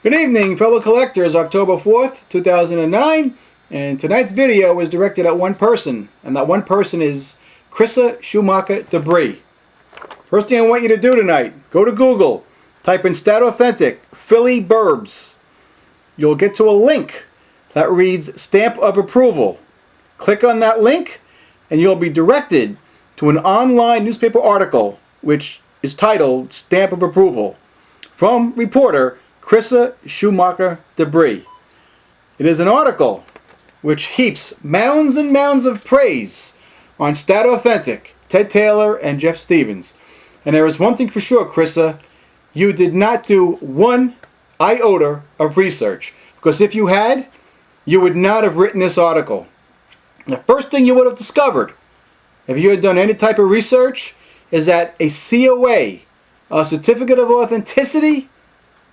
Good evening, fellow collectors. October 4th, 2009, and tonight's video is directed at one person, and that one person is Chrissa Schumacher Debris. First thing I want you to do tonight, go to Google, type in Stat Authentic Philly Burbs. You'll get to a link that reads Stamp of Approval. Click on that link and you'll be directed to an online newspaper article which is titled Stamp of Approval from reporter Chrissa Schumacher Debris. It is an article which heaps mounds and mounds of praise on Stat Authentic, Ted Taylor, and Jeff Stevens. And there is one thing for sure, Chrissa, you did not do one iota of research. Because if you had, you would not have written this article. The first thing you would have discovered, if you had done any type of research, is that a COA, a Certificate of Authenticity,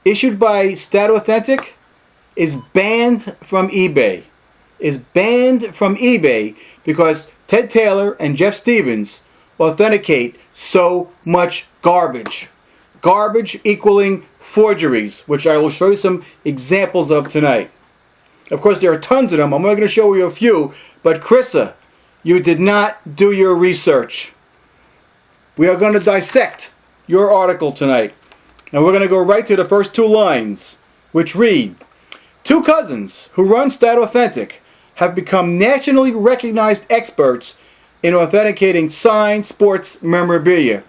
issued by Stat Authentic, is banned from eBay. Is banned from eBay because Ted Taylor and Jeff Stevens authenticate so much garbage. Garbage equaling forgeries, which I will show you some examples of tonight. Of course, there are tons of them. I'm only going to show you a few. But Chrissa, you did not do your research. We are going to dissect your article tonight. And we're going to go right to the first two lines, which read, "Two cousins who run Stat Authentic have become nationally recognized experts in authenticating signed sports memorabilia."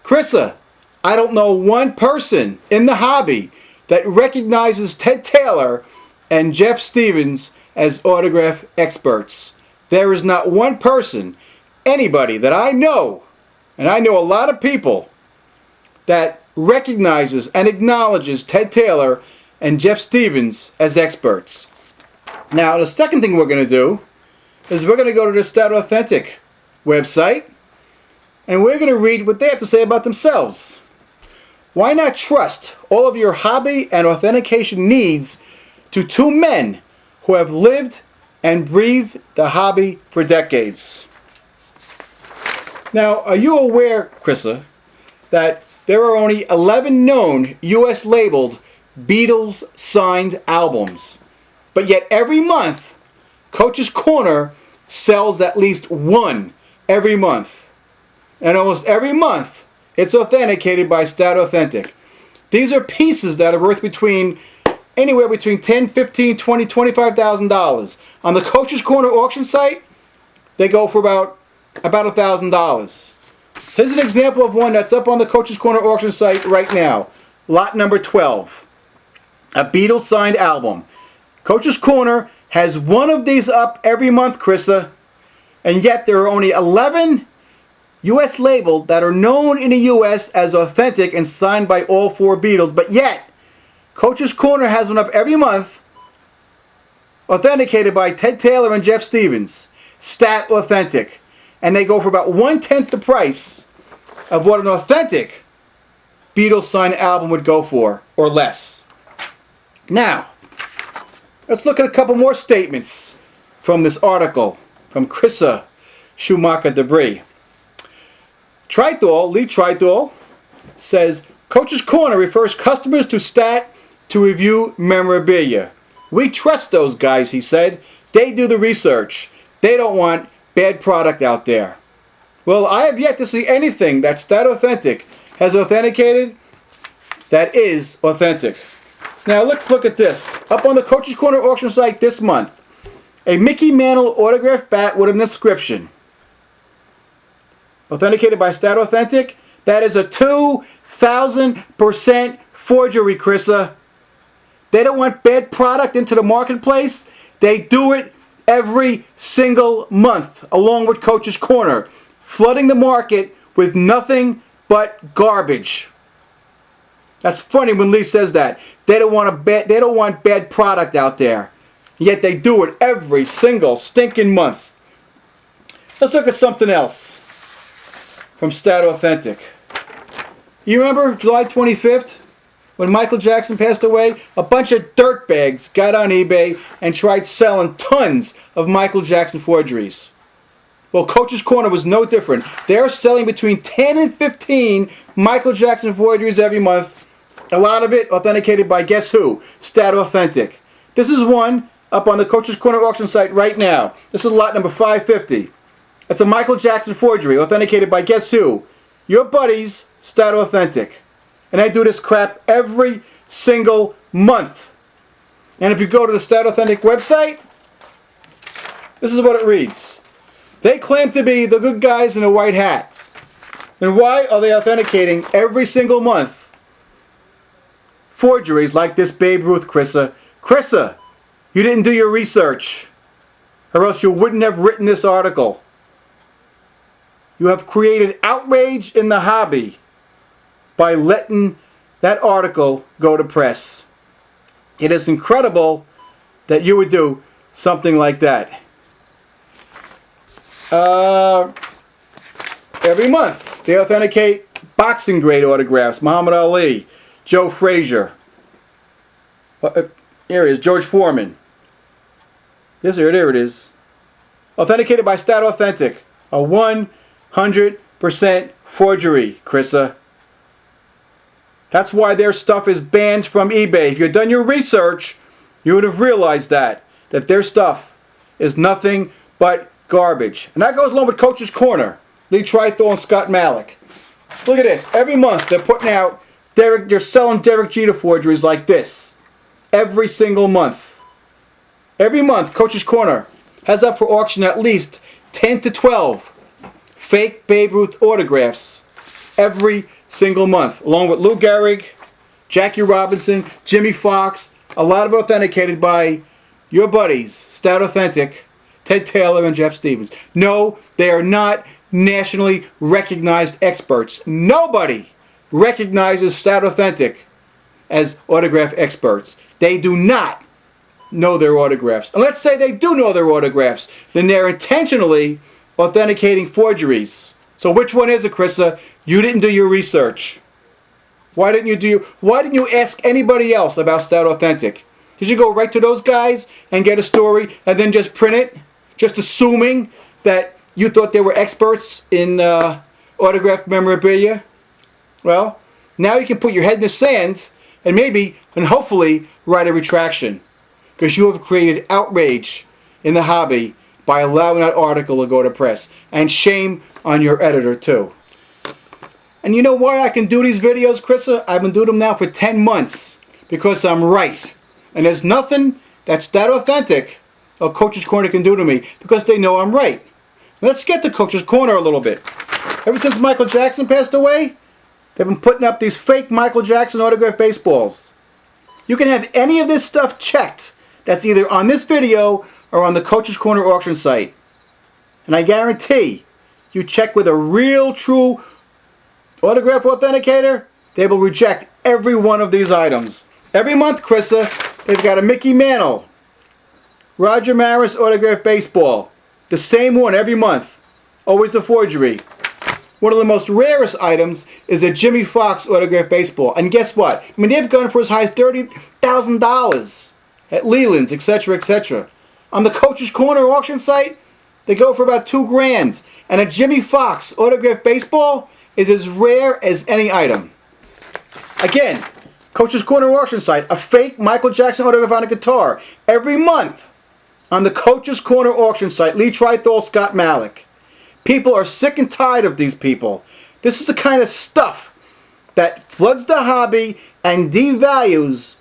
Chrissa, I don't know one person in the hobby that recognizes Ted Taylor and Jeff Stevens as autograph experts. There is not one person, anybody that I know, and I know a lot of people, that recognizes and acknowledges Ted Taylor and Jeff Stevens as experts. Now, the second thing we're going to do is we're going to go to the Stat Authentic website and we're going to read what they have to say about themselves. Why not trust all of your hobby and authentication needs to two men who have lived and breathed the hobby for decades? Now, are you aware, Chrissa, that there are only 11 known US labeled Beatles signed albums, but yet every month Coach's Corner sells at least one every month, and almost every month it's authenticated by Stat Authentic. These are pieces that are worth anywhere between $10, $15, $20, $25,000. On the Coach's Corner auction site, they go for about $1,000. Here's an example of one that's up on the Coach's Corner auction site right now. Lot number 12. A Beatles signed album. Coach's Corner has one of these up every month, Chrissa. And yet there are only 11 US labeled that are known in the US as authentic and signed by all four Beatles. But yet, Coach's Corner has one up every month, authenticated by Ted Taylor and Jeff Stevens. Stat Authentic. And they go for about 1/10 the price of what an authentic Beatles signed album would go for, or less. Now, let's look at a couple more statements from this article from Chrissa Schumacher Debris. Lee Trithall says, Coach's Corner refers customers to Stat to review memorabilia. We trust those guys, he said. They do the research. They don't want bad product out there. Well, I have yet to see anything that Stat Authentic has authenticated that is authentic. Now let's look at this. Up on the Coach's Corner auction site this month, a Mickey Mantle autographed bat with an inscription. Authenticated by Stat Authentic. That is a 2,000% forgery, Chrissa. They don't want bad product into the marketplace. They do it every single month, along with Coach's Corner, flooding the market with nothing but garbage. That's funny when Lee says that. They don't want bad product out there. Yet they do it every single stinking month. Let's look at something else from Stat Authentic. You remember July 25th? When Michael Jackson passed away, a bunch of dirtbags got on eBay and tried selling tons of Michael Jackson forgeries. Well, Coach's Corner was no different. They're selling between 10 and 15 Michael Jackson forgeries every month A lot of it authenticated by guess who? Stat Authentic. This is one up on the Coach's Corner auction site right now. This is lot number 550. It's a Michael Jackson forgery authenticated by guess who? Your buddies, Stat Authentic. And I do this crap every single month. And if you go to the Stat Authentic website, this is what it reads. They claim to be the good guys in the white hats. And why are they authenticating every single month forgeries like this Babe Ruth, Chrissa? Chrissa, you didn't do your research, or else you wouldn't have written this article. You have created outrage in the hobby by letting that article go to press. It is incredible that you would do something like that. Every month they authenticate boxing grade autographs. Muhammad Ali, Joe Frazier. Here it is, George Foreman. There it is. Authenticated by Stat Authentic. A 100% forgery, Chrissa. That's why their stuff is banned from eBay. If you had done your research, you would have realized that their stuff is nothing but garbage. And that goes along with Coach's Corner, Lee Trithel and Scott Malik. Look at this. Every month they're putting out they're selling Derek Jeter forgeries like this. Every single month. Every month Coach's Corner has up for auction at least 10 to 12 fake Babe Ruth autographs every single month, along with Lou Gehrig, Jackie Robinson, Jimmy Fox, a lot of it authenticated by your buddies, Stat Authentic, Ted Taylor and Jeff Stevens. No, they are not nationally recognized experts. Nobody recognizes Stat Authentic as autograph experts. They do not know their autographs. And let's say they do know their autographs, then they're intentionally authenticating forgeries. So which one is it, Chrissa? You didn't do your research. Why didn't you ask anybody else about Stat Authentic? Did you go right to those guys and get a story and then just print it? Just assuming that you thought they were experts in autographed memorabilia? Well, now you can put your head in the sand and maybe and hopefully write a retraction, because you have created outrage in the hobby by allowing that article to go to press. And shame on your editor too. And you know why I can do these videos, Chrissa? I've been doing them now for 10 months. Because I'm right. And there's nothing that Stat Authentic or Coach's Corner can do to me, because they know I'm right. Let's get to Coach's Corner a little bit. Ever since Michael Jackson passed away, they've been putting up these fake Michael Jackson autographed baseballs. You can have any of this stuff checked that's either on this video or on the Coach's Corner auction site. And I guarantee, you check with a real, true autograph authenticator, they will reject every one of these items. Every month, Chrissa, they've got a Mickey Mantle, Roger Maris autographed baseball. The same one every month. Always a forgery. One of the most rarest items is a Jimmy Fox autographed baseball. And guess what? I mean, they've gone for as high as $30,000 at Leland's, etc., etc. On the Coach's Corner auction site, they go for about $2 grand. And a Jimmy Fox autographed baseball is as rare as any item. Again, Coach's Corner auction site, a fake Michael Jackson autograph on a guitar. Every month on the Coach's Corner auction site, Lee Trithel, Scott Malik. People are sick and tired of these people. This is the kind of stuff that floods the hobby and devalues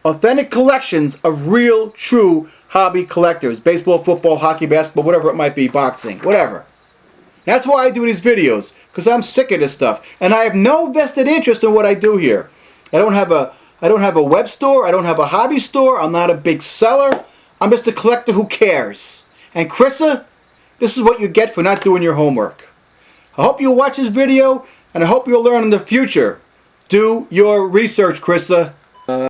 authentic collections of real, true hobby collectors. Baseball, football, hockey, basketball, whatever it might be, boxing, whatever. That's why I do these videos, because I'm sick of this stuff. And I have no vested interest in what I do here. I don't have a web store. I don't have a hobby store. I'm not a big seller. I'm just a collector who cares. And Chrissa, this is what you get for not doing your homework. I hope you'll watch this video, and I hope you'll learn in the future. Do your research, Chrissa.